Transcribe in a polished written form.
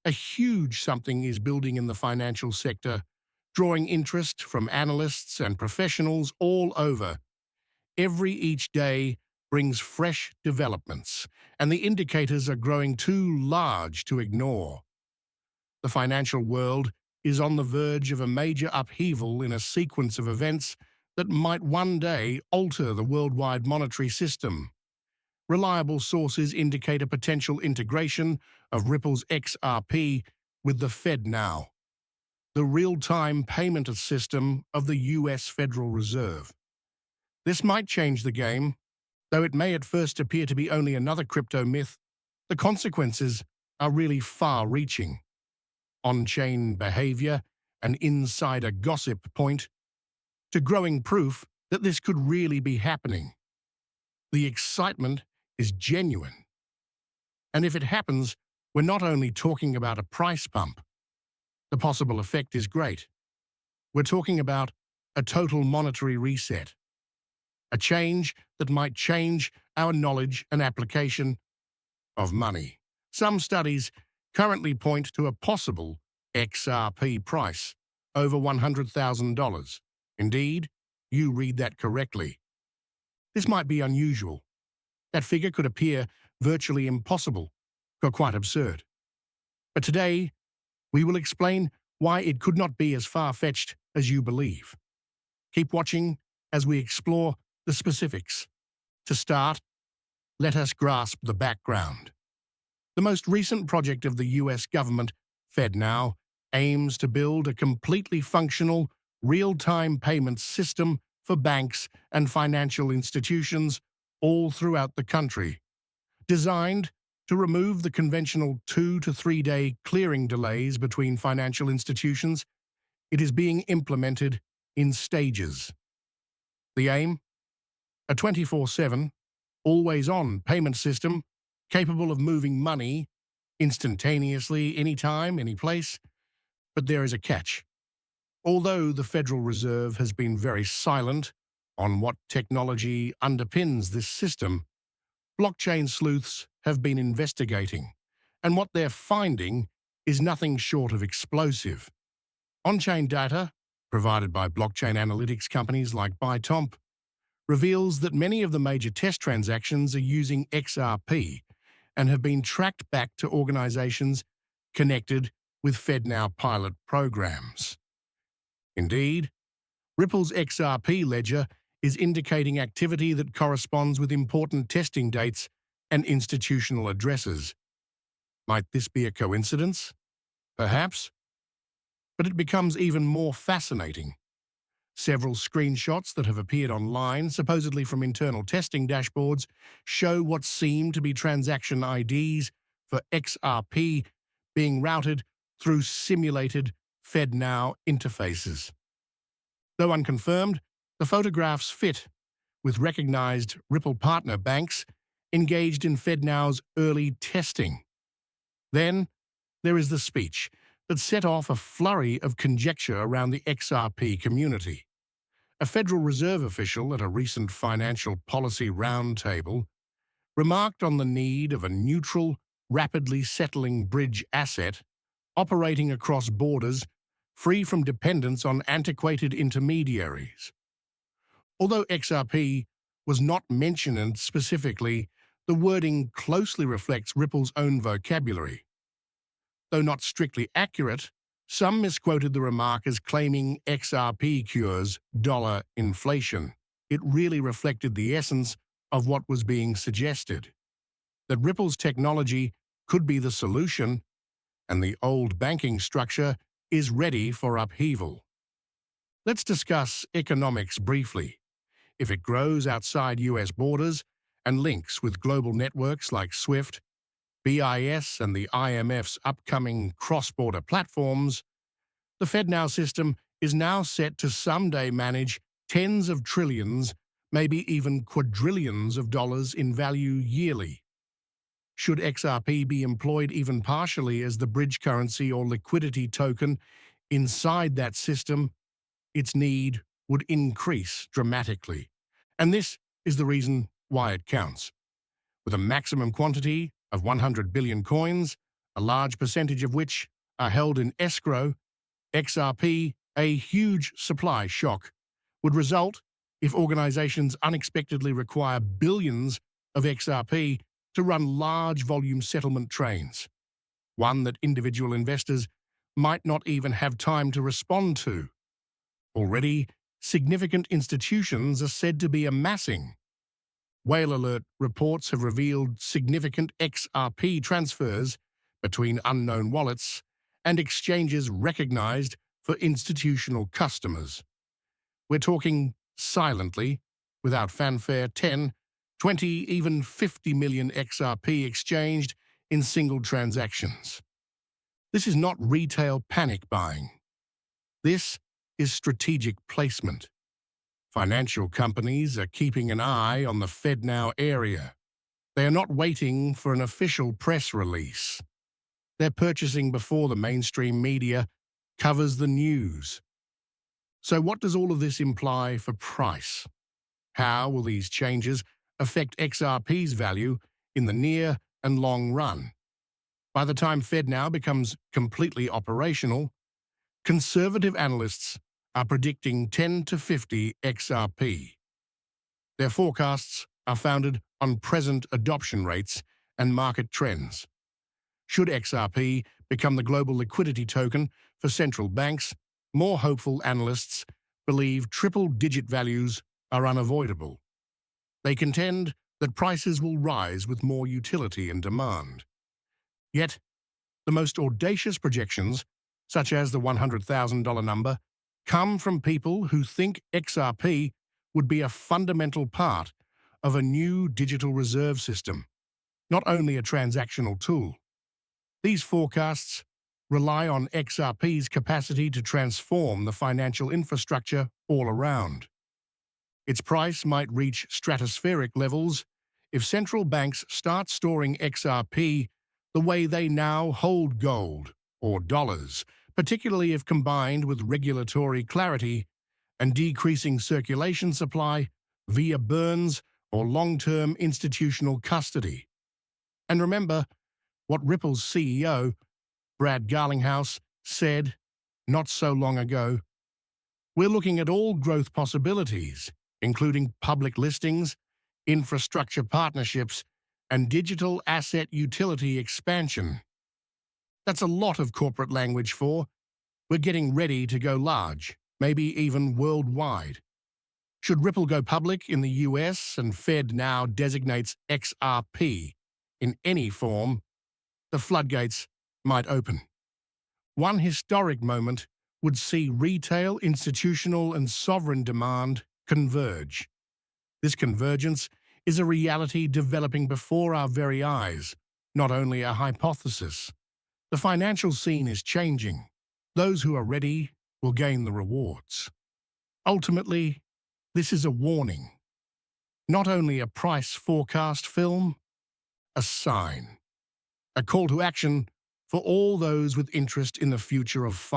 A huge something is building in the financial sector, drawing interest from analysts and professionals all over. Each day brings fresh developments, and the indicators are growing too large to ignore. The financial world is on the verge of a major upheaval in a sequence of events that might one day alter the worldwide monetary system. Reliable sources indicate a potential integration of Ripple's XRP with the FEDNOW, the real-time payment system of the US Federal Reserve. This might change the game, though it may at first appear to be only another crypto myth. The consequences are really far-reaching. On-chain behavior and insider gossip point to growing proof that this could really be happening. The excitement is genuine. And if it happens, we're not only talking about a price pump. The possible effect is great. We're talking about a total monetary reset. A change that might change our knowledge and application of money. Some studies currently point to a possible XRP price over $100,000. Indeed, you read that correctly. This might be unusual. That figure could appear virtually impossible or quite absurd. But today, we will explain why it could not be as far-fetched as you believe. Keep watching as we explore the specifics. To start, let us grasp the background. The most recent project of the US government, FEDNOW, aims to build a completely functional, real-time payment system for banks and financial institutions all throughout the country. Designed to remove the conventional 2 to 3 day clearing delays between financial institutions, it is being implemented in stages. The aim? A 24/7, always-on payment system capable of moving money instantaneously, anytime, any place. But there is a catch. Although the Federal Reserve has been very silent on what technology underpins this system, blockchain sleuths have been investigating, and what they're finding is nothing short of explosive. On-chain data, provided by blockchain analytics companies like ByTomp, reveals that many of the major test transactions are using XRP and have been tracked back to organizations connected with FEDNOW pilot programs. Indeed, Ripple's XRP ledger is indicating activity that corresponds with important testing dates and institutional addresses. Might this be a coincidence? Perhaps. But it becomes even more fascinating. Several screenshots that have appeared online, supposedly from internal testing dashboards, show what seem to be transaction IDs for XRP being routed through simulated FEDNOW interfaces. Though unconfirmed, the photographs fit with recognized Ripple partner banks engaged in FEDNOW's early testing. Then there is the speech that set off a flurry of conjecture around the XRP community. A Federal Reserve official at a recent financial policy roundtable remarked on the need of a neutral, rapidly settling bridge asset operating across borders, free from dependence on antiquated intermediaries. Although XRP was not mentioned specifically, the wording closely reflects Ripple's own vocabulary. Though not strictly accurate, some misquoted the remark as claiming XRP cures dollar inflation. It really reflected the essence of what was being suggested, that Ripple's technology could be the solution, and the old banking structure is ready for upheaval. Let's discuss economics briefly. If it grows outside US borders and links with global networks like SWIFT, BIS, and the IMF's upcoming cross-border platforms, the FEDNOW system is now set to someday manage tens of trillions, maybe even quadrillions of dollars in value yearly. Should XRP be employed even partially as the bridge currency or liquidity token inside that system, its need would increase dramatically. And this is the reason why it counts. With a maximum quantity of 100 billion coins, a large percentage of which are held in escrow. XRP, a huge supply shock, would result if organizations unexpectedly require billions of XRP to run large volume settlement trains, one that individual investors might not even have time to respond to. Already, significant institutions are said to be amassing. Whale Alert reports have revealed significant XRP transfers between unknown wallets and exchanges recognized for institutional customers. We're talking silently, without fanfare, 10, 20, even 50 million XRP exchanged in single transactions. This is not retail panic buying. This is strategic placement. Financial companies are keeping an eye on the FEDNOW area. They are not waiting for an official press release. They're purchasing before the mainstream media covers the news. So what does all of this imply for price? How will these changes affect XRP's value in the near and long run? By the time FEDNOW becomes completely operational, conservative analysts are predicting 10 to 50 XRP. Their forecasts are founded on present adoption rates and market trends. Should XRP become the global liquidity token for central banks, more hopeful analysts believe triple-digit values are unavoidable. They contend that prices will rise with more utility and demand. Yet, the most audacious projections, such as the $100,000 number, come from people who think XRP would be a fundamental part of a new digital reserve system, not only a transactional tool. These forecasts rely on XRP's capacity to transform the financial infrastructure all around. Its price might reach stratospheric levels if central banks start storing XRP the way they now hold gold or dollars, particularly if combined with regulatory clarity and decreasing circulation supply via burns or long-term institutional custody. And remember what Ripple's CEO, Brad Garlinghouse, said not so long ago: "We're looking at all growth possibilities, including public listings, infrastructure partnerships, and digital asset utility expansion." That's a lot of corporate language for "we're getting ready to go large, maybe even worldwide." Should Ripple go public in the US and FEDNOW designates XRP in any form, the floodgates might open. One historic moment would see retail, institutional, and sovereign demand converge. This convergence is a reality developing before our very eyes, not only a hypothesis. The financial scene is changing. Those who are ready will gain the rewards. Ultimately, this is a warning. Not only a price forecast film, a sign. A call to action for all those with interest in the future of finance.